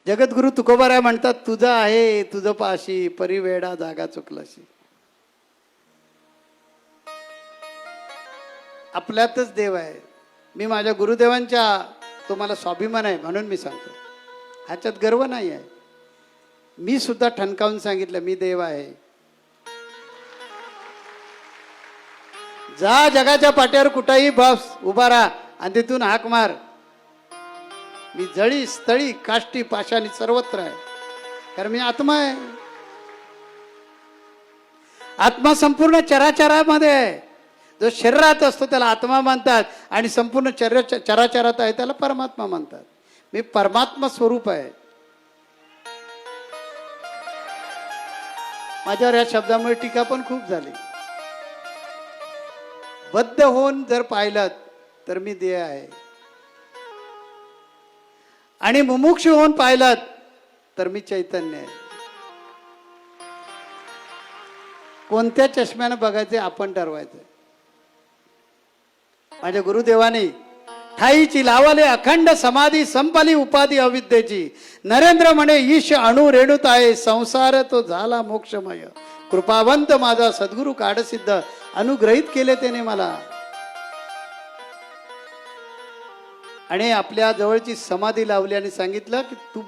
जगद्गुरु तुकोबाराय म्हणतात, तुझं आहे तुझं पाशी परिवेडा जागा चुकलाशी. आपल्यातच देव आहे. मी माझ्या गुरुदेवांच्या, तो मला स्वाभिमान आहे म्हणून मी सांगतो, ह्याच्यात गर्व नाही आहे. मी सुद्धा ठणकावून सांगितलं, मी देव आहे. जा जगाच्या पाट्यावर कुठेही बस उभा राहा आणि तिथून हाक मार, मी जळी स्थळी काष्टी पाशानी सर्वत्र आहे. कारण मी आत्मा आहे. आत्मा संपूर्ण चराचरामध्ये आहे. जो शरीरात असतो त्याला आत्मा म्हणतात आणि संपूर्ण चराचरात आहे त्याला परमात्मा म्हणतात. मी परमात्मा स्वरूप आहे. माझ्यावर या शब्दामुळे टीका पण खूप झाली. बद्ध होऊन जर पाहिलं तर मी देह आहे, आणि मुमुक्ष होऊन पाहिलं तर मी चैतन्य आहे. कोणत्या चष्म्याने बघायचे आपण ठरवायचं. माझ्या गुरुदेवाने ठाईची लावले अखंड समाधी संपली उपाधी अविद्येची. नरेंद्र म्हणे ईश अणु रेणुत आहे, संसार तो झाला मोक्षमय. कृपावंत माझा सद्गुरु काढसिद्ध अनुग्रहित केले त्याने मला. आणि आपल्या जवळची समाधी लावली आणि सांगितलं की तू